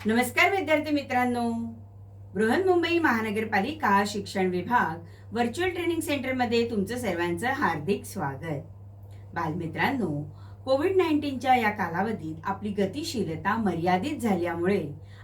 नमस्कार विद्यार्थी मित्रांनो. बृहन्मुंबई महानगरपालिका शिक्षण विभाग व्हर्च्युअल ट्रेनिंग सेंटरमध्ये तुमचं सर्वांचं हार्दिक स्वागत. बालमित्रांनो, कोविड-19च्या या कालावधीत आपली गतिशीलता मर्यादित झाल्यामुळे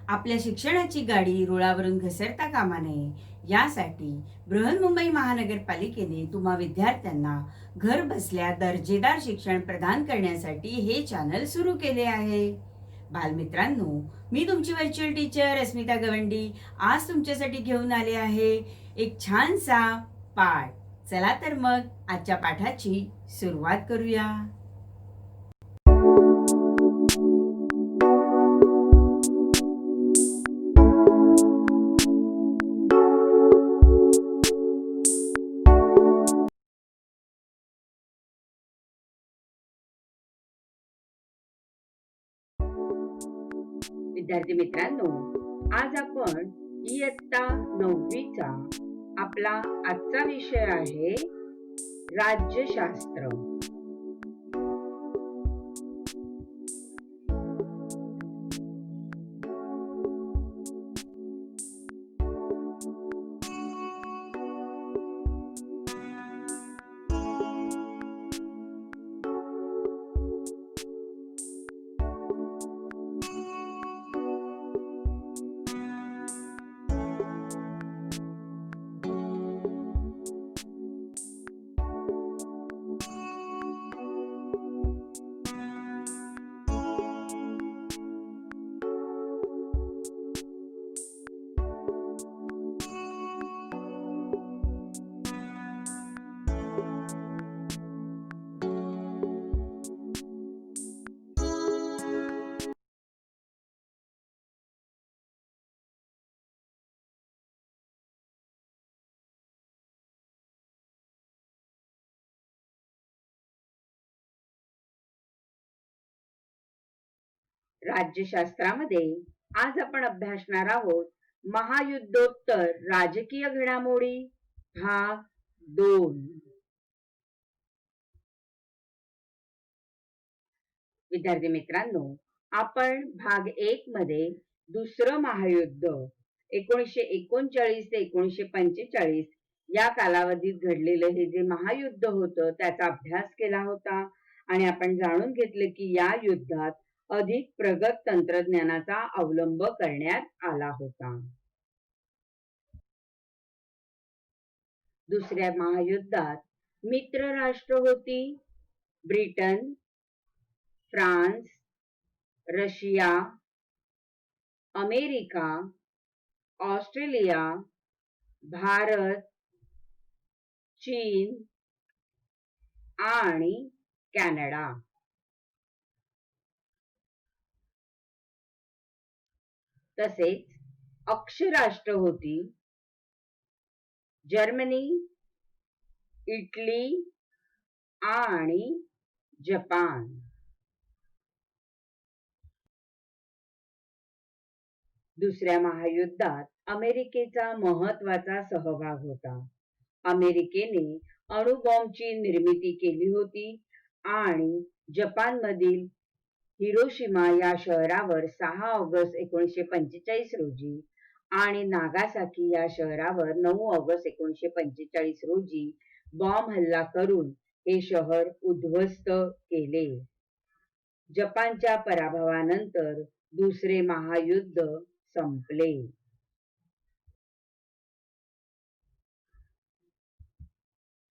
आपल्या शिक्षणाची गाडी रुळावरून घसरता कामा नये यासाठी बृहन्मुंबई महानगरपालिकेने तुम्हा विद्यार्थ्यांना घर बसल्या दर्जेदार शिक्षण प्रदान करण्यासाठी हे चॅनल सुरू केले आहे. बालमित्रांनो, मी तुमची व्हर्च्युअल टीचर अस्मिता गवंडी आज तुमच्यासाठी घेऊन आले आहे एक छानसा पाठ. चला तर मग आजच्या पाठाची सुरुवात करूया. विद्यार्थी मित्रांनो, आज आपण इयत्ता 9वीचा आपला आजचा विषय आहे राज्यशास्त्र. राज्यशास्त्रामध्ये आज आपण अभ्यासणार आहोत महायुद्धोत्तर राजकीय घडामोडी भाग 2. विद्यार्थी मित्रांनो, आपण भाग 1 मध्ये दुसरं महायुद्ध 1939 ते 1945 या कालावधीत घडलेलं हे जे महायुद्ध होतं त्याचा अभ्यास केला होता आणि आपण जाणून घेतले की या युद्धात अधिक प्रगत तंत्रज्ञानाचा अवलंब करण्यात आला होता. दुसऱ्या महायुद्धात मित्र राष्ट्र होती Britain, France, Russia, America, Australia, Bharat, चीन आणि कॅनडा. तसेच अक्षराष्ट्र होती जर्मनी, इटली आणि जपान. दुसऱ्या महायुद्धात अमेरिकेचा महत्वाचा सहभाग होता. अमेरिकेने अणुबॉम्बची निर्मिती केली होती आणि जपानमधील हिरोशिमा या शहरावर 6 ऑगस्ट 1945 रोजी आणि नागासाकी या शहरावर 9 ऑगस्ट 1945 रोजी बॉम्ब हल्ला करून हे शहर उद्ध्वस्त केले. जपानच्या पराभवानंतर दुसरे महायुद्ध संपले.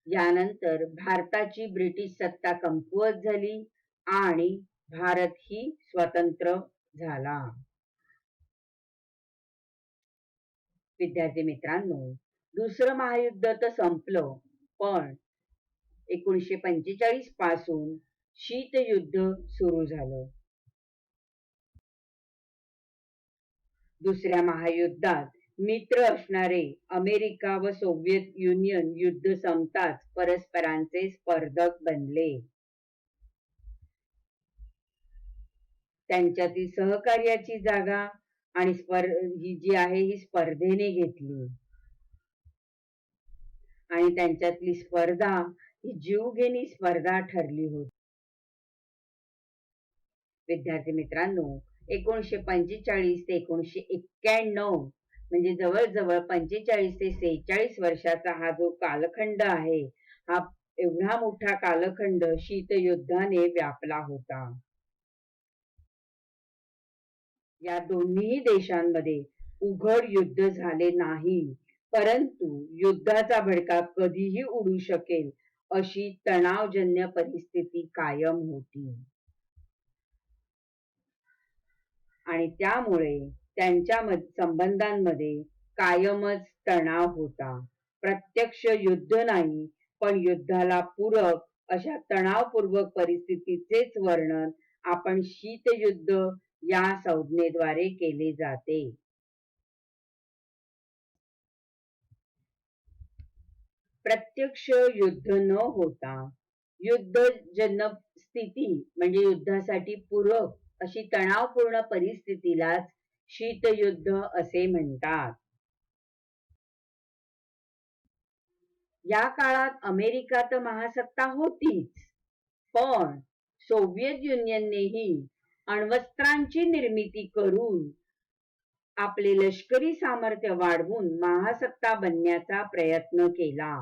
यानंतर भारताची ब्रिटिश सत्ता कमकुवत झाली आणि भारत ही स्वतंत्र झाला. विद्यार्थी मित्रांनो, दुसरं महायुद्ध तर संपलं, पण 1945 पासून शीतयुद्ध सुरू झालं. दुसऱ्या महायुद्धात मित्र असणारे अमेरिका व सोव्हिएत युनियन युद्ध संपताच परस्परांचे स्पर्धक बनले. त्यांच्यातील सहकार्याची जागा आणि ही जी आहे ही स्पर्धेने घेतली आणि त्यांच्यातली स्पर्धा ही जीवघेणी स्पर्धा ठरली होती. विद्यार्थी मित्रांनो, 1945 ते 1991 म्हणजे जवळजवळ 45 ते 46 वर्षाचा हा जो कालखंड आहे, हा एवढा मोठा कालखंड शीतयुद्धाने व्यापला होता. या दोन्ही देशांमध्ये उघड युद्ध झाले नाही, परंतु युद्धाचा भडका कधीही उडू शकेल अशी तणावजन्य परिस्थिती कायम होती. आणि त्यामुळे त्यांच्या संबंधांमध्ये कायमच तणाव होता. प्रत्यक्ष युद्ध नाही, पण युद्धाला पूरक अशा तणावपूर्वक परिस्थितीचेच वर्णन आपण शीतयुद्ध या संज्ञेद्वारे केले जाते. प्रत्यक्ष युद्ध न होता युद्धजन्य स्थिती म्हणजे युद्धासाठी पूरक अशी तणावपूर्ण परिस्थितीलाच शीतयुद्ध असे म्हणतात. या काळात अमेरिका तर महासत्ता होतीच, पण सोव्हिएत युनियननेही अण्वस्त्रांची निर्मिती करून आपले लष्करी सामर्थ्य वाढवून महासत्ता बनण्याचा प्रयत्न केला.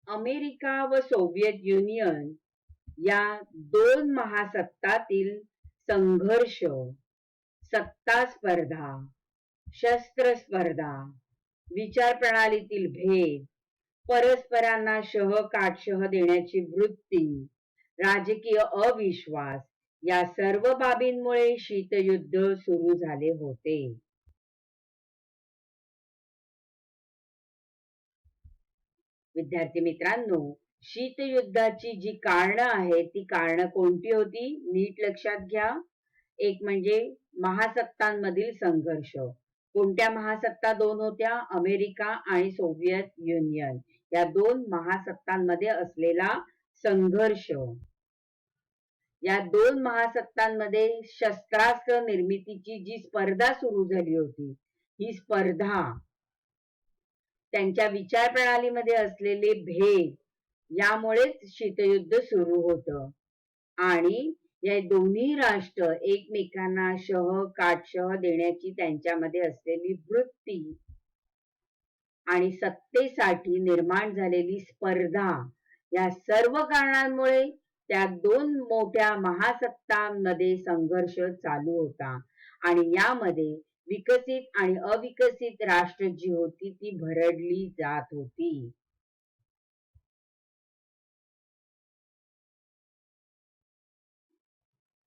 अमेरिका व सोव्हिएत युनियन या दोन महासत्तातील संघर्ष, सत्ता स्पर्धा, शस्त्र स्पर्धा, विचार प्रणालीतील भेद, परस्परांना काटशह देण्याची वृत्ती, राजकीय अविश्वास या सर्व बाबींमुळे शीतयुद्ध सुरू झाले होते. विद्यार्थी मित्रांनो, शीतयुद्धाची जी कारणं आहेत ती कारणं कोणती होती नीट लक्षात घ्या. एक म्हणजे महासत्तांमधील संघर्ष. कोणत्या महासत्ता दोन होत्या? अमेरिका आणि सोव्हिएत युनियन या दोन महासत्तांमध्ये असलेला संघर्ष. या दोन महासत्तांमध्ये शस्त्रास्त्र निर्मितीची जी स्पर्धा सुरू झाली होती, ही स्पर्धा त्यांच्या विचार प्रणालीमध्ये असलेले भेद यामुळेच शीतयुद्ध सुरू होतं. आणि या दोन्ही राष्ट्र एकमेकांना काटशह देण्याची त्यांच्यामध्ये असलेली वृत्ती आणि सत्तेसाठी निर्माण झालेली स्पर्धा या सर्व कारणांमुळे त्या दोन मोठ्या महासत्तांमध्ये संघर्ष चालू होता. आणि यामध्ये विकसित आणि अविकसित राष्ट्र जी होती ती भरडली जात होती.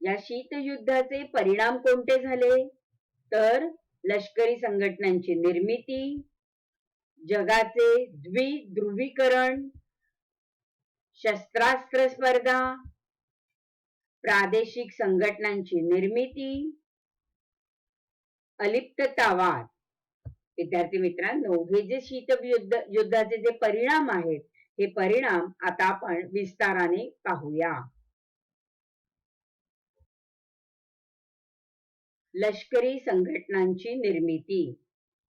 या शीतयुद्धाचे परिणाम कोणते झाले? तर लष्करी संघटनांची निर्मिती, जगाचे द्विध्रुवीकरण, शस्त्रास्त्र स्पर्धा, प्रादेशिक संघटनांची निर्मिती, अलिप्ततावाद. विद्यार्थी मित्रांनो, हे जे शीतयुद्धाचे जे परिणाम आहेत, हे परिणाम आता आपण विस्ताराने पाहूया. लष्करी संघटनांची निर्मिती.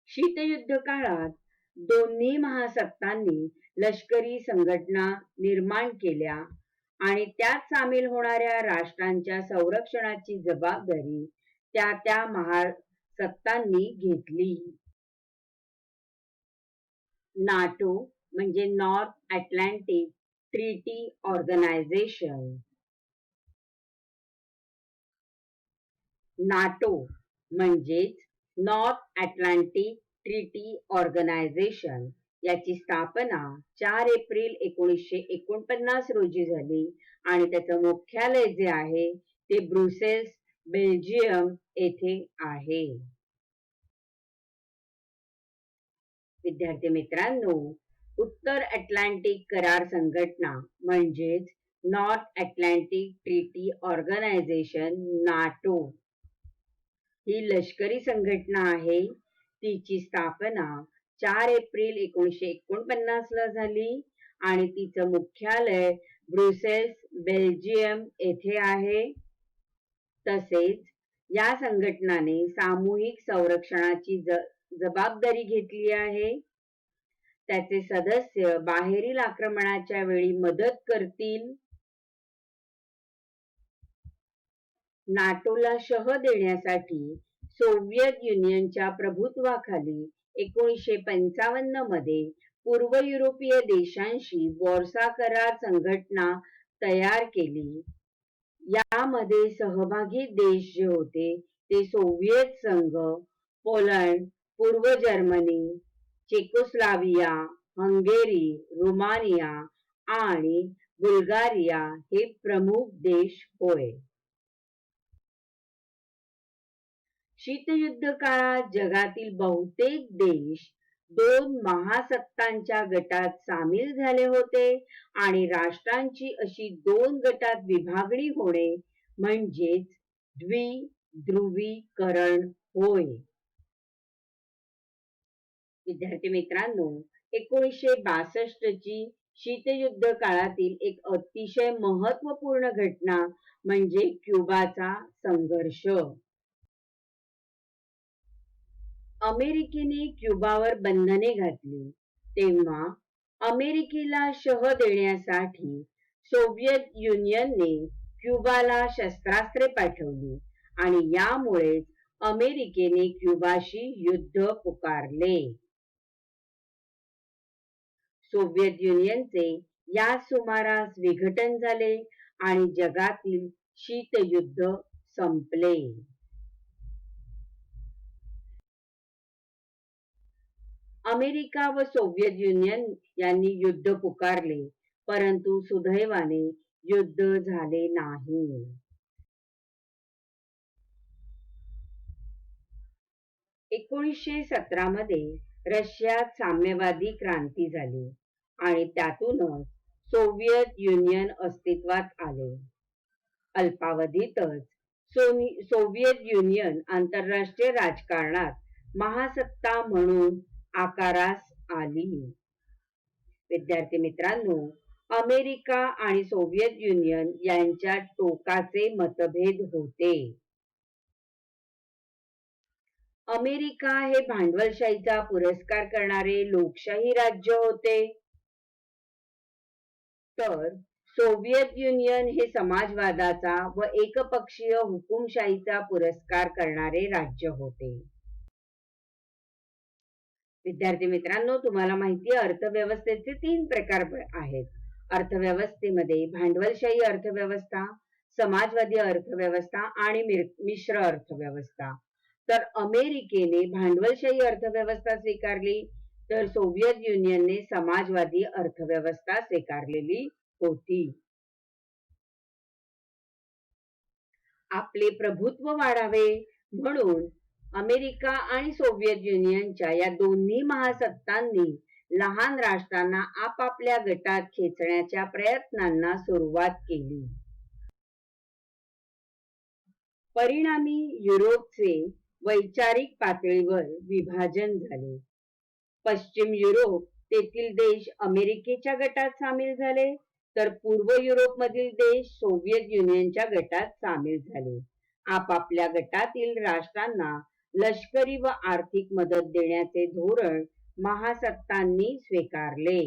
शीतयुद्ध काळात दोन्ही महासत्तांनी लष्करी संघटना निर्माण केल्या आणि त्यात सामील होणाऱ्या राष्ट्रांच्या संरक्षणाची जबाबदारी त्या महासत्तांनी घेतली. नाटो म्हणजे north Atlantic treaty organisation. NATO म्हणजेच नॉर्थ अटलांटिक ट्रीटी ऑर्गनायझेशन याची स्थापना 4 एप्रिल 1949 रोजी झाली आणि त्याचं मुख्यालय जे आहे ते ब्रुसेल्स, बेल्जियम येथे आहे. विद्यार्थी मित्रांनो, उत्तर अटलांटिक करार संघटना म्हणजेच north Atlantic treaty organisation NATO ही लष्करी संघटना आहे. तिची स्थापना 4 एप्रिल 1949 ला झाली आणि तिचं मुख्यालय ब्रुसेल्स, बेल्जियम येथे आहे. तसेच या संघटनाने सामूहिक संरक्षणाची जबाबदारी घेतली आहे. त्याचे सदस्य बाहेरील आक्रमणाच्या वेळी मदत करतील. नाटोला शह देण्यासाठी सोव्हिएत युनियनच्या प्रभुत्वाखाली 1955 मध्ये पूर्व युरोपीय देशांशी वॉर्सा करार संघटना तयार केली. यामध्ये सहभागी देश जे होते ते सोव्हिएत संघ, पोलंड, पूर्व जर्मनी, चेकोस्लोवाकिया, हंगेरी, रोमानिया आणि बुल्गारिया हे प्रमुख देश होय. शीतयुद्ध काळात जगातील बहुतेक देश दोन महासत्तांच्या गटात सामील झाले होते आणि राष्ट्रांची अशी दोन गटात विभागणी होणे म्हणजेच द्विध्रुवीकरण होय. विद्यार्थी मित्रांनो, 1962 ची शीतयुद्ध काळातील एक अतिशय महत्वपूर्ण घटना म्हणजे क्युबाचा संघर्ष. अमेरिकेने क्युबावर बंधने घातली तेव्हा अमेरिकेला शह देण्यासाठी सोव्हिएत युनियनने क्युबाला शस्त्रास्त्रे पाठवली आणि यामुळेच अमेरिकेने क्युबाशी युद्ध पुकारले. सोव्हिएत युनियनचे या सुमारास विघटन झाले आणि जगातील शीतयुद्ध संपले. अमेरिका व सोव्हिएत युनियन यांनी युद्ध पुकारले, परंतु सुदैवाने युद्ध झाले नाही. 1917 मध्ये रशियात साम्यवादी क्रांती झाली आणि त्यातूनच सोव्हिएत युनियन अस्तित्वात आले. अल्पावधीतच सोव्हिएत युनियन आंतरराष्ट्रीय राजकारणात महासत्ता म्हणून आकारास आली. विद्यार्थी मित्रांनो, अमेरिका आणि सोव्हिएत युनियन यांच्यात टोकाचे मतभेद होते. अमेरिका हे भांडवलशाहीचा पुरस्कार करणारे लोकशाही राज्य होते, तर सोव्हिएत युनियन हे समाजवादाचा व एकपक्षीय हुकुमशाहीचा पुरस्कार करणारे राज्य होते. विद्यार्थी मित्रांनो, तुम्हाला माहिती आहे अर्थव्यवस्थेचे 3 प्रकार आहेत. अर्थव्यवस्थेमध्ये भांडवलशाही अर्थव्यवस्था, समाजवादी अर्थव्यवस्था आणि मिश्र अर्थव्यवस्था. तर अमेरिकेने भांडवलशाही अर्थव्यवस्था स्वीकारली, तर सोव्हिएत युनियनने समाजवादी अर्थव्यवस्था स्वीकारलेली होती. आपले प्रभुत्व वाढावे म्हणून अमेरिका आणि सोव्हिएत युनियनच्या या दोन्ही महासत्तांनी लहान राष्ट्रांना आपापल्या गटात खेचण्याच्या प्रयत्नांना सुरुवात केली. परिणामी युरोपचे वैचारिक पातळीवर विभाजन झाले. पश्चिम युरोप तेथील देश अमेरिकेच्या गटात सामील झाले, तर पूर्व युरोपमधील देश सोव्हिएत युनियनच्या गटात सामील झाले. आपापल्या गटातील राष्ट्रांना लष्करी व आर्थिक मदत देण्याचे धोरण महासत्तांनी स्वीकारले.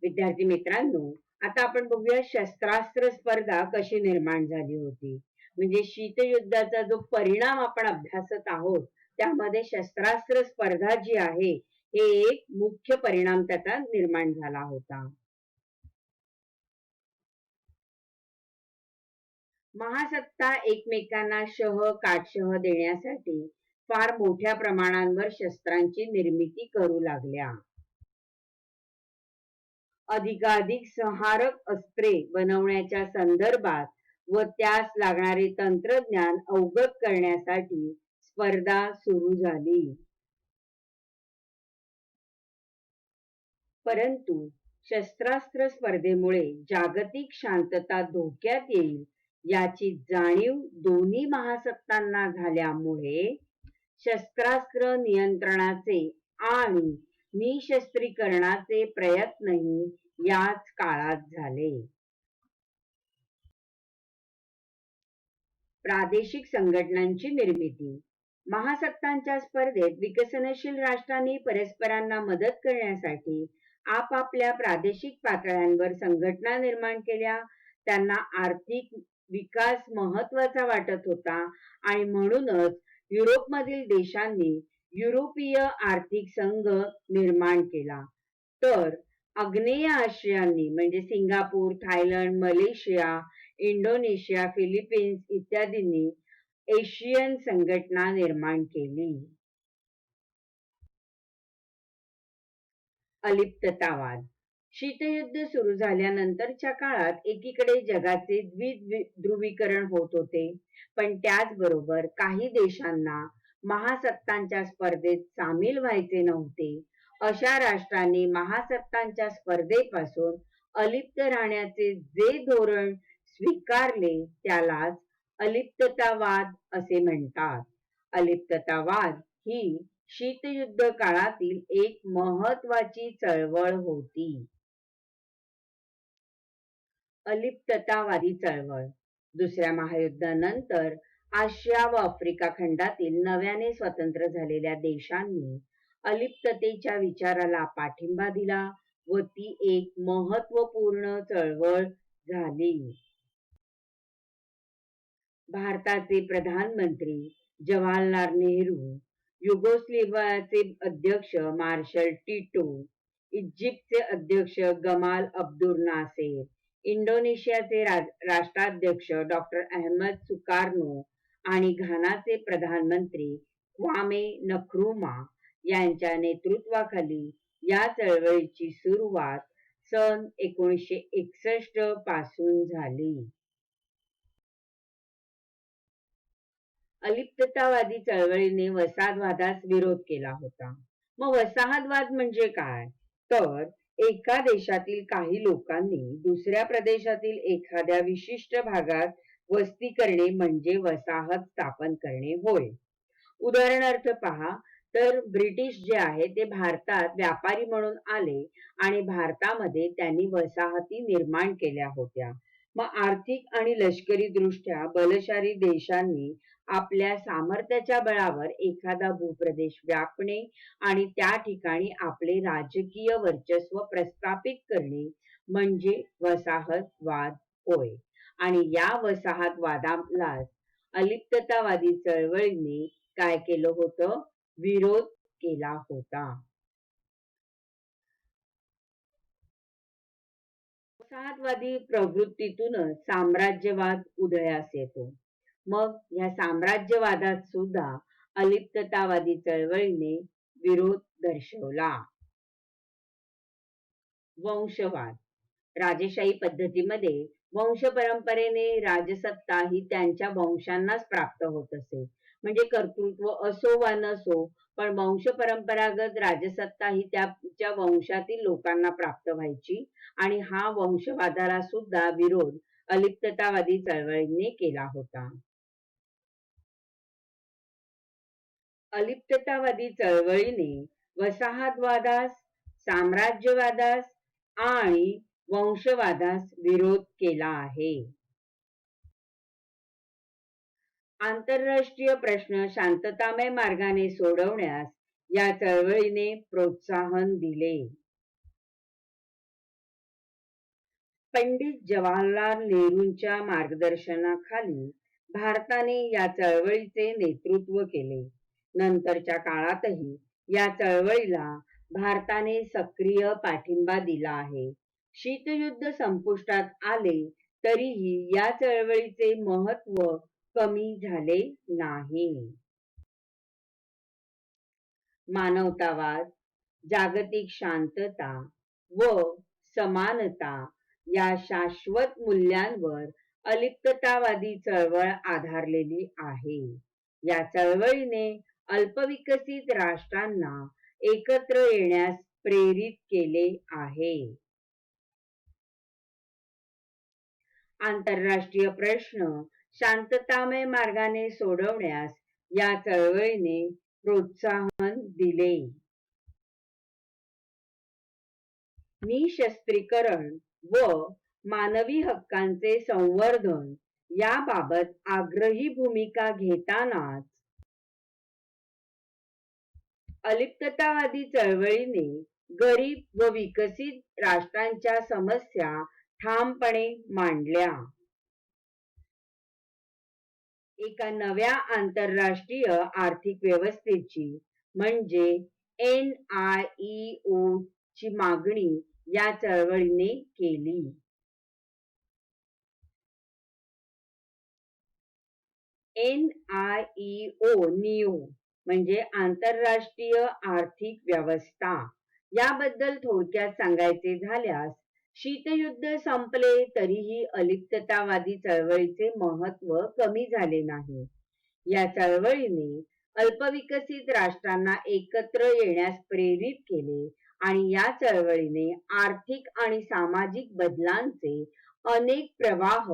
विद्यार्थी मित्रांनो, आता आपण बघूया शस्त्रास्त्र स्पर्धा कशी निर्माण झाली होती. म्हणजे शीतयुद्धाचा जो परिणाम आपण अभ्यासत आहोत त्यामध्ये शस्त्रास्त्र स्पर्धा जी आहे हे एक मुख्य परिणाम त्याचा निर्माण झाला होता. महासत्ता एकमेकांना काटशह देण्यासाठी फार मोठ्या प्रमाणावर शस्त्रांची निर्मिती करू लागल्या. अधिकाधिक संहारक अस्त्रे बनवण्याच्या संदर्भात व त्यास लागणारे तंत्रज्ञान अवगत करण्यासाठी स्पर्धा सुरू झाली. परंतु शस्त्रास्त्र स्पर्धेमुळे जागतिक शांतता धोक्यात येईल याची जाणीव दोन्ही महासत्तांना झाल्यामुळे शस्त्रास्त्र नियंत्रणाचे आणि निशस्त्रीकरणाचे प्रयत्नही याच काळात झाले. प्रादेशिक संघटनांची निर्मिती. महासत्तांच्या स्पर्धेत विकसनशील राष्ट्रांनी परस्परांना मदत करण्यासाठी आपापल्या प्रादेशिक पातळ्यांवर संघटना निर्माण केल्या. त्यांना आर्थिक विकास महत्वाचा वाटत होता आणि म्हणूनच युरोपमधील देशांनी युरोपीय आर्थिक संघ निर्माण केला. तर आग्नेय आशियांनी म्हणजे Singapore, Thailand, Malaysia, Indonesia, Philippines इत्यादींनी एशियन संघटना निर्माण केली. अलिप्ततावाद. शीतयुद्ध सुरू झाल्यानंतरच्या काळात एकीकडे जगाचे द्विध्रुवीकरण होत होते, पण त्याचबरोबर काही देशांना महासत्तांच्या स्पर्धेत सामील व्हायचे नव्हते. अशा राष्ट्रांनी महासत्तांच्या स्पर्धेपासून अलिप्त राहण्याचे जे धोरण स्वीकारले त्यालाच अलिप्ततावाद असे म्हणतात. अलिप्ततावाद ही शीतयुद्ध काळातील एक महत्वाची चळवळ होती. अलिप्ततावादी चळवळ. दुसऱ्या महायुद्धानंतर आशिया व आफ्रिका खंडातील नव्याने स्वतंत्र झालेल्या देशांनी अलिप्ततेच्या विचाराला पाठिंबा दिला व ती एक महत्वपूर्ण चळवळ झाली. भारताचे प्रधानमंत्री जवाहरलाल नेहरू, युगोस्लाव्हियाचे अध्यक्ष मार्शल टिटो, इजिप्तचे अध्यक्ष गमाल अब्दुल नासेर, इंडोनेशियाचे राष्ट्राध्यक्ष डॉक्टर अहमद सुकार्नो आणि घानाचे प्रधानमंत्री क्वामे नक्रुमा यांच्या नेतृत्वाखाली या चळवळीची सुरुवात सन 1961 पासून झाली. अलिप्ततावादी चळवळीने वसाहतवादास विरोध केला होता. मग वसाहतवाद म्हणजे काय? तर एका देशातील काही लोकांनी दुसऱ्या प्रदेशातील एखाद्या विशिष्ट भागात वस्ती करणे म्हणजे वसाहत स्थापन करणे होय. उदाहरणार्थ पहा तर ब्रिटिश जे आहे ते भारतात व्यापारी म्हणून आले आणि भारतामध्ये त्यांनी वसाहती निर्माण केल्या होत्या. मग आर्थिक आणि लष्करी दृष्ट्या बलशाली देशांनी आपल्या सामर्थ्याच्या बळावर एखादा भूप्रदेश व्यापणे आणि त्या ठिकाणी आपले राजकीय वर्चस्व प्रस्थापित करणे म्हणजे वसाहतवाद होय. आणि या वसाहतवादालाच अलिप्ततावादी चळवळीने काय केलं होतं? विरोध केला होता. वसाहतवादी प्रवृत्तीतूनच साम्राज्यवाद उदयास येतो. मग या साम्राज्यवादात सुद्धा अलिप्ततावादी चळवळीने विरोध दर्शवला. वंशवाद. राजेशाही पद्धतीमध्ये वंश परंपरेने राजसत्ता ही त्यांच्या वंशांनाच प्राप्त होत असे. म्हणजे कर्तृत्व असो वा नसो, पण वंश परंपरागत राजसत्ता ही त्या वंशातील लोकांना प्राप्त व्हायची आणि हा वंशवादाला सुद्धा विरोध अलिप्ततावादी चळवळीने केला होता. अलिप्ततावादी चळवळीने वसाहतवादास, साम्राज्यवादास आणि वंशवादास विरोध केला आहे. आंतरराष्ट्रीय प्रश्न शांततामय मार्गाने सोडवण्यास या चळवळीने प्रोत्साहन दिले. पंडित जवाहरलाल नेहरूंच्या मार्गदर्शनाखाली भारताने या चळवळीचे नेतृत्व केले. नंतरच्या काळातही या चळवळीला भारताने सक्रिय पाठिंबा दिला आहे. शीतयुद्ध संपुष्टात आले तरीही या चळवळीचे महत्व कमी झाले नाही. मानवतावाद, जागतिक शांतता व समानता या शाश्वत मूल्यांवर अलिप्ततावादी चळवळ आधारलेली आहे. या चळवळीने अल्पविकसित राष्ट्रांना एकत्र येण्यास प्रेरित केले आहे. आंतरराष्ट्रीय प्रश्न शांततामय मार्गाने सोडवण्यास या चळवळीने प्रोत्साहन दिले. निशस्त्रीकरण व मानवी हक्कांचे संवर्धन याबाबत आग्रही भूमिका घेतानाच अलिप्ततावादी चळवळीने गरीब व विकसित राष्ट्रांच्या समस्या ठामपणे मांडल्या. एका नव्या आंतरराष्ट्रीय आर्थिक व्यवस्थेची म्हणजे NIEO ची मागणी या चळवळीने केली. NIEO म्हणजे आंतरराष्ट्रीय आर्थिक व्यवस्था. याबद्दल थोडक्यात सांगायचे झाल्यास, शीतयुद्ध संपले तरीही अलिप्ततावादी चळवळीचे महत्व कमी झाले नाही. या चळवळीने अल्पविकसित राष्ट्रांना एकत्र येण्यास प्रेरित केले आणि या चळवळीने आर्थिक आणि सामाजिक बदलांचे अनेक प्रवाह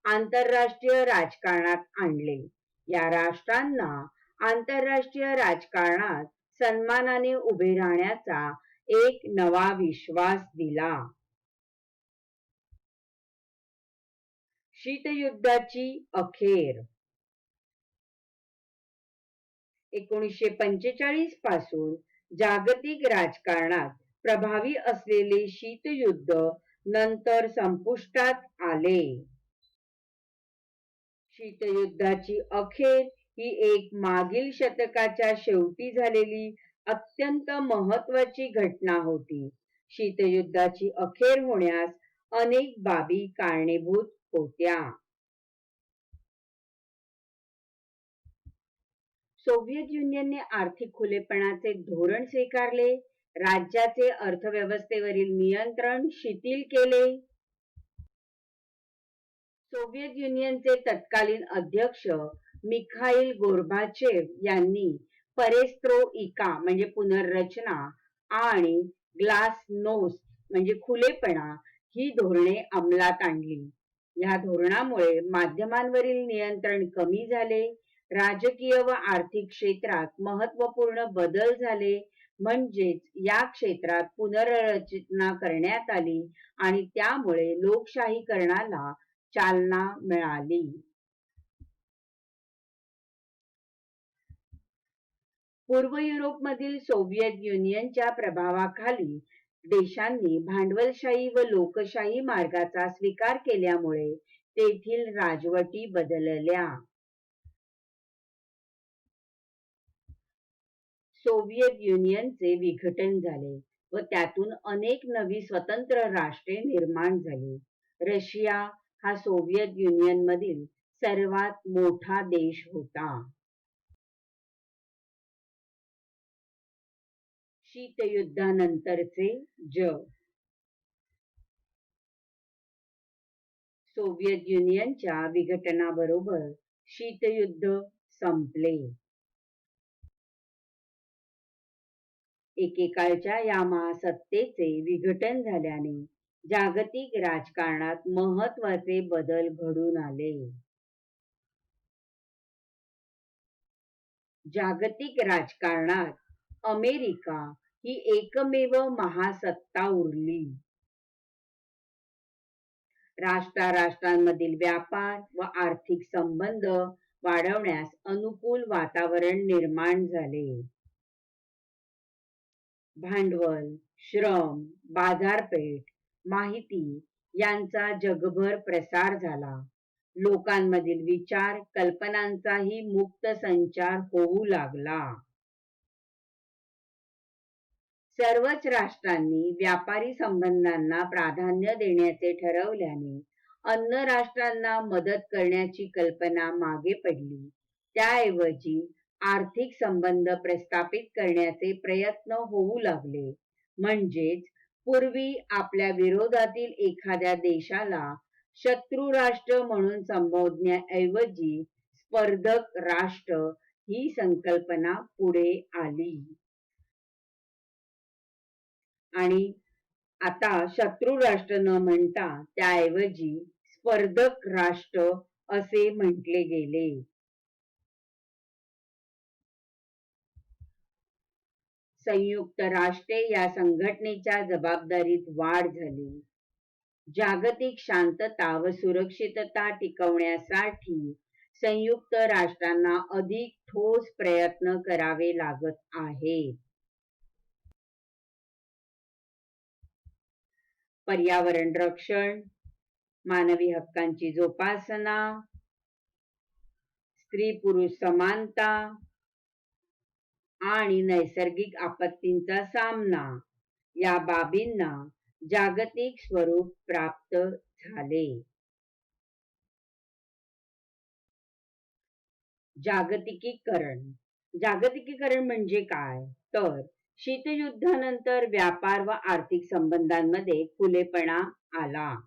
आंतरराष्ट्रीय राजकारणात आणले. या राष्ट्रांना आंतरराष्ट्रीय राजकारणात सन्मानाने उभे राहण्याचा एक नवा विश्वास दिला. शीतयुद्धाची अखेर 1945 पासून जागतिक राजकारणात प्रभावी असलेले शीतयुद्ध नंतर संपुष्टात आले. शीतयुद्धाची अखेर ही एक मागील शतकाच्या शेवटी झालेली अत्यंत महत्वाची घटना होती. शीतयुद्धाची अखेर होण्यास अनेक बाबी कारणीभूत होत्या. सोव्हिएत युनियनने आर्थिक खुलेपणाचे धोरण स्वीकारले, राज्याचे अर्थव्यवस्थेवरील नियंत्रण शिथिल केले. सोव्हिएत युनियनचे तत्कालीन अध्यक्ष मिखाईल गोर्बाचेव यांनी पेरेस्ट्रोइका म्हणजे पुनर्रचना आणि ग्लासनोस्त म्हणजे खुलेपणा ही धोरणे अंमलात आणली. या धोरणामुळे माध्यमांवरील नियंत्रण कमी झाले, राजकीय व आर्थिक क्षेत्रात महत्वपूर्ण बदल झाले, म्हणजेच या क्षेत्रात पुनर्रचना करण्यात आली आणि त्यामुळे लोकशाहीकरणाला चालना मिळाली. पूर्व युरोपमधील सोव्हिएत युनियनच्या प्रभावाखाली देशांनी भांडवलशाही व लोकशाही मार्गाचा स्वीकार केल्यामुळे तेथील राजवटी बदलल्या. सोव्हिएत युनियनचे विघटन झाले व त्यातून अनेक नवी स्वतंत्र राष्ट्रे निर्माण झाली. रशिया हा सोव्हिएत युनियनमधील सर्वात मोठा देश होता. शीतयुद्धानंतरचे जग सोव्हिएत युनियनच्या विघटनाबरोबर शीतयुद्ध संपले. एकेकाळच्या या महासत्तेचे विघटन झाल्याने जागतिक राजकारणात महत्वाचे बदल घडून आले. जागतिक राजकारणात अमेरिका ही एकमेव महासत्ता उरली. राष्ट्रांमधील व्यापार व आर्थिक संबंध वाढवण्यास अनुकूल वातावरण निर्माण झाले. भांडवल, श्रम, बाजारपेठ, माहिती यांचा जगभर प्रसार झाला. लोकांमधील विचार, कल्पनांचाही मुक्त संचार होऊ लागला. सर्वच राष्ट्रांनी व्यापारी संबंधांना प्राधान्य देण्याचे ठरवल्याने अन्य राष्ट्रांना मदत करण्याची कल्पना मागे पडली. त्याऐवजी आर्थिक संबंध प्रस्थापित करण्याचे प्रयत्न होऊ लागले. म्हणजेच पूर्वी आपल्या विरोधातील एखाद्या देशाला शत्रू राष्ट्र म्हणून संबोधण्याऐवजी स्पर्धक राष्ट्र ही संकल्पना पुढे आली. आणि आता शत्रू राष्ट्र न म्हणता त्याऐवजी स्पर्धक राष्ट्र असे म्हटले गेले. संयुक्त राष्ट्रे या संघटनेच्या जबाबदारीत वाढ झाली. जागतिक शांतता व सुरक्षितता टिकवण्यासाठी संयुक्त राष्ट्रांना अधिक ठोस प्रयत्न करावे लागत आहेत. पर्यावरण रक्षण, मानवी हक्कांची जोपासना, स्त्री पुरुष समानता आणि नैसर्गिक आपत्तींचा सामना या बाबींना जागतिक स्वरूप प्राप्त झाले. जागतिकीकरण म्हणजे काय? तर शीतयुद्धानंतर व्यापार व आर्थिक संबंधांमध्ये खुलेपणा आला.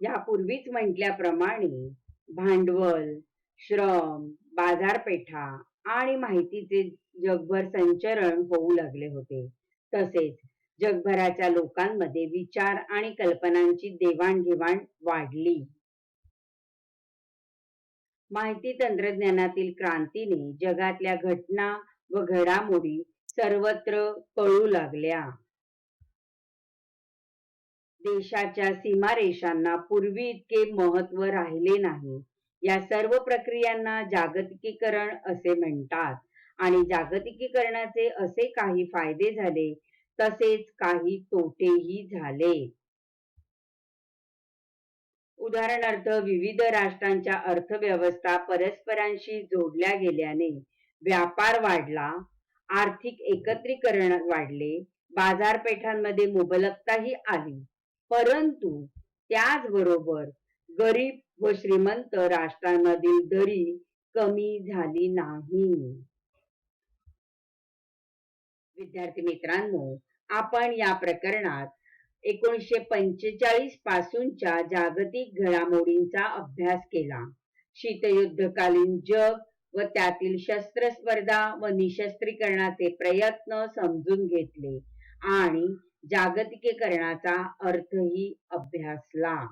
यापूर्वीच म्हटल्याप्रमाणे भांडवल, श्रम, बाजारपेठा आणि माहितीचे जगभर संचरण होऊ लागले होते. तसेच जगभराच्या लोकांमध्ये विचार आणि कल्पनांची देवाणघेवाण वाढली. माहिती तंत्रज्ञानातील क्रांतीने जगातल्या घटना व घडामोडी सर्वत्र कळू लागल्या. देशाच्या सीमारेषांना पूर्वी इतके महत्त्व राहिले नाही. या सर्व प्रक्रियांना जागतिकीकरण असे म्हणतात आणि जागतिकीकरणाचे असे काही फायदे झाले तसेच काही तोटेही झाले. उदाहरणार्थ, विविध राष्ट्रांच्या अर्थव्यवस्था परस्परांशी जोडल्या गेल्याने व्यापार वाढला, आर्थिक एकत्रीकरण वाढले, बाजारपेठांमध्ये मुबलकताही आली. परंतु त्याचबरोबर गरीब व श्रीमंत राष्ट्रांमधील दरी कमी झाली नाही. विद्यार्थी मित्रांनो, आपण या प्रकरणात 1945 पासूनच्या जागतिक घडामोडींचा अभ्यास केला. शीतयुद्धकालीन जग व त्यातील शस्त्र स्पर्धा व निशस्त्रीकरणाचे प्रयत्न समजून घेतले आणि जागतिकीकरणाचा अर्थही अभ्यासला.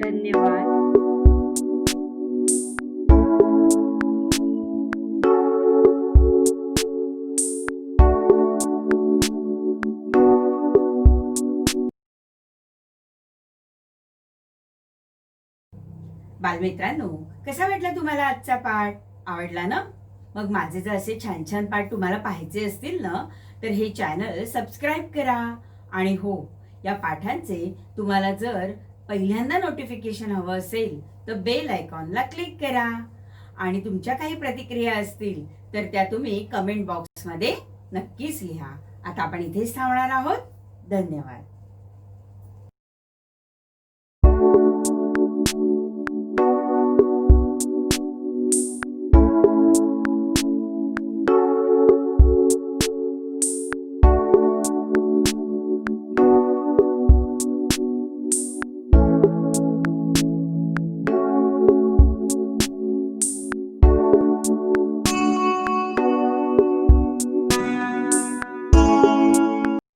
धन्यवाद. बालमित्रांनो, कसा वाटला तुम्हाला आजचा पाठ? आवडला ना? मग माझे जर असे छान छान पाठ तुम्हाला पाहायचे असतील ना, तर हे चॅनल सबस्क्राईब करा. आणि हो, या पाठांचे तुम्हाला जर पहिल्यांदा नोटिफिकेशन हवं असेल तर बेल आयकॉनला क्लिक करा. आणि तुमच्या काही प्रतिक्रिया असतील तर त्या तुम्ही कमेंट बॉक्समध्ये नक्कीच लिहा. आता आपण इथेच थांबणार आहोत. धन्यवाद.